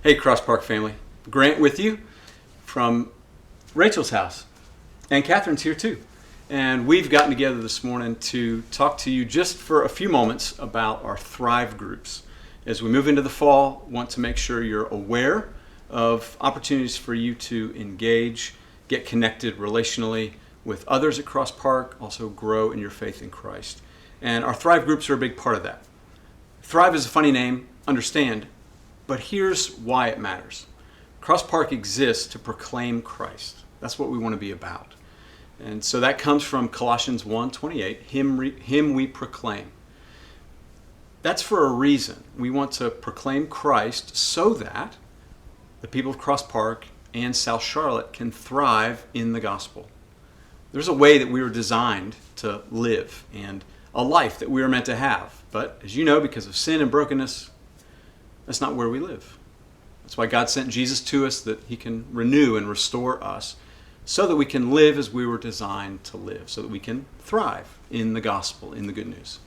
Hey, Cross Park family. Grant with you from Rachel's house. And Catherine's here too. And we've gotten together this morning to talk to you just for a few moments about our Thrive groups. As we move into the fall, want to make sure you're aware of opportunities for you to engage, get connected relationally with others at Cross Park, also grow in your faith in Christ. And our Thrive groups are a big part of that. Thrive is a funny name, understand, but here's why it matters. Cross Park exists to proclaim Christ. That's what we want to be about. And so that comes from Colossians 1:28, him we proclaim. That's for a reason. We want to proclaim Christ so that the people of Cross Park and South Charlotte can thrive in the gospel. There's a way that we were designed to live and a life that we were meant to have. But as you know, because of sin and brokenness, that's not where we live. That's why God sent Jesus to us, that he can renew and restore us so that we can live as we were designed to live, so that we can thrive in the gospel, in the good news.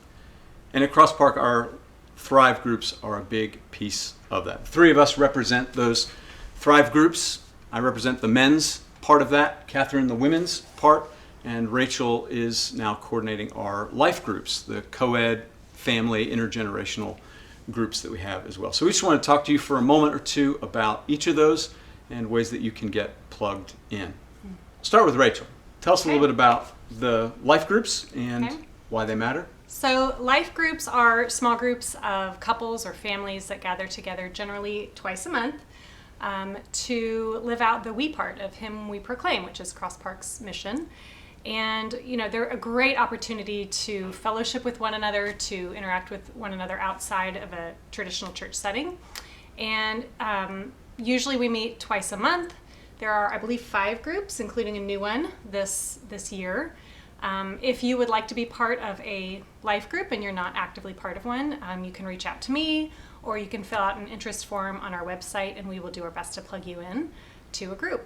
And at Cross Park, our Thrive groups are a big piece of that. Three of us represent those Thrive groups. I represent the men's part of that, Catherine the women's part, and Rachel is now coordinating our life groups, the co-ed, family, intergenerational groups that we have as well. So we just want to talk to you for a moment or two about each of those and ways that you can get plugged in. Start with Rachel. Tell us a little bit about the life groups and why they matter. So life groups are small groups of couples or families that gather together generally twice a month to live out the we part of Him We Proclaim, which is Cross Park's mission. And, you know, they're a great opportunity to fellowship with one another, to interact with one another outside of a traditional church setting. And usually we meet twice a month. There are, I believe, 5 groups, including a new one this year. If you would like to be part of a life group and you're not actively part of one, you can reach out to me, or you can fill out an interest form on our website, and we will do our best to plug you in to a group.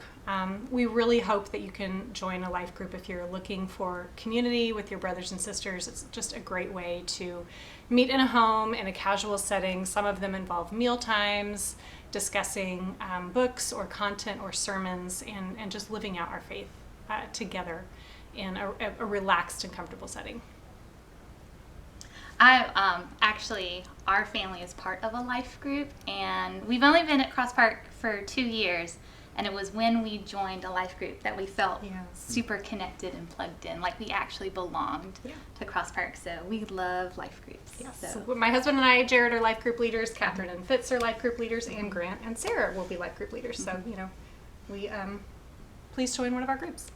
We really hope that you can join a life group if you're looking for community with your brothers and sisters. It's just a great way to meet in a home in a casual setting. Some of them involve meal times, discussing books or content or sermons, and just living out our faith together in a relaxed and comfortable setting. Actually, our family is part of a life group, and we've only been at Cross Park for 2 years. And it was when we joined a life group that we felt super connected and plugged in, like we actually belonged to Cross Park. So we love life groups. Yes. So my husband and I, Jared, are life group leaders. Catherine and Fitz are life group leaders, and Grant and Sarah will be life group leaders. So, you know, we please join one of our groups.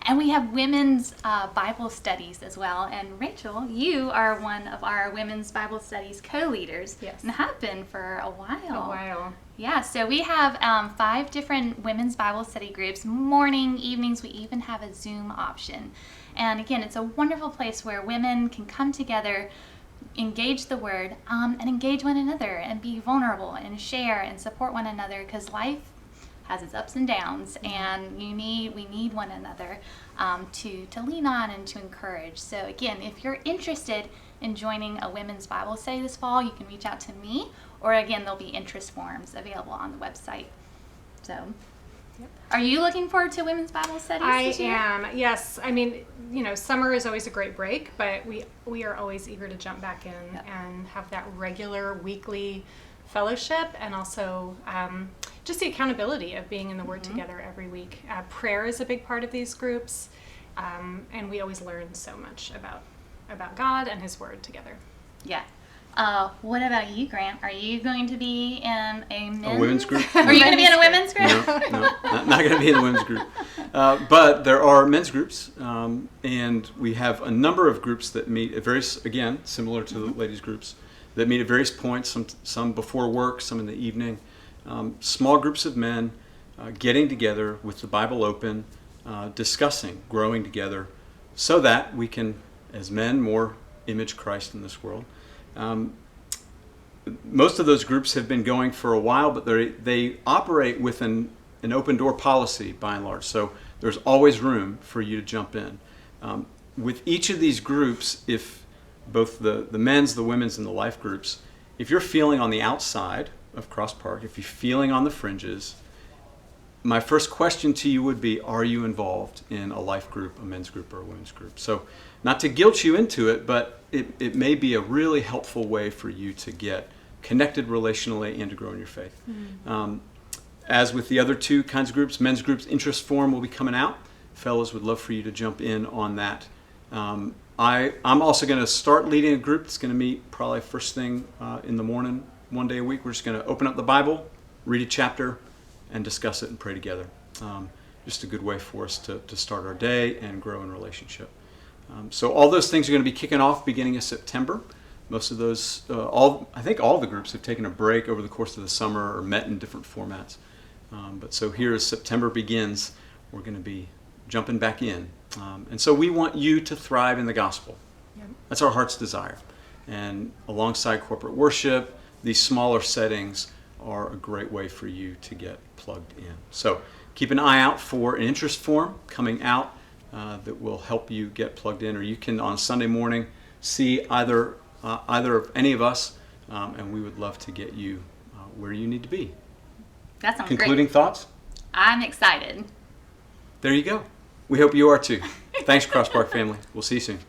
And we have women's Bible studies as well. And Rachel, you are one of our women's Bible studies co-leaders. Yes. And have been for a while. Yeah, so we have 5 different women's Bible study groups, morning, evenings. We even have a Zoom option. And again, it's a wonderful place where women can come together, engage the Word, and engage one another and be vulnerable and share and support one another, because life has its ups and downs, and we need one another to lean on and to encourage. So again, if you're interested in joining a women's Bible study this fall, you can reach out to me, or again, there'll be interest forms available on the website. So, Are you looking forward to women's Bible studies this year? I am, yes. I mean, you know, summer is always a great break, but we are always eager to jump back in and have that regular weekly fellowship, and also just the accountability of being in the Word together every week. Prayer is a big part of these groups, and we always learn so much about God and His Word together. Yeah. What about you, Grant? Are you going to be in a women's group? Are you going to be in a women's group? No, not going to be in the women's group. But there are men's groups, and we have a number of groups that meet at various, again, similar to the ladies' groups, that meet at various points, some before work, some in the evening. Small groups of men getting together with the Bible open, discussing, growing together, so that we can, as men, more image Christ in this world. Most of those groups have been going for a while, but they operate with an open door policy by and large. So there's always room for you to jump in. With each of these groups, if both the men's, the women's, and the life groups, if you're feeling on the outside of Cross Park, if you're feeling on the fringes, my first question to you would be, are you involved in a life group, a men's group, or a women's group? So not to guilt you into it, but it may be a really helpful way for you to get connected relationally and to grow in your faith. As with the other two kinds of groups, men's groups interest form will be coming out. Fellows, would love for you to jump in on that. I'm also going to start leading a group that's going to meet probably first thing in the morning, one day a week. We're just going to open up the Bible, read a chapter, and discuss it and pray together. Just a good way for us to start our day and grow in relationship. So all those things are going to be kicking off beginning of September. Most of those, I think all the groups have taken a break over the course of the summer or met in different formats. But so here as September begins, we're going to be jumping back in. And so we want you to thrive in the gospel. Yep. That's our heart's desire. And alongside corporate worship, these smaller settings are a great way for you to get plugged in. So keep an eye out for an interest form coming out that will help you get plugged in, or you can on Sunday morning see either of any of us, and we would love to get you where you need to be. That sounds Concluding great. thoughts? I'm excited. There you go. We hope you are too. Thanks, Cross Park family. We'll see you soon.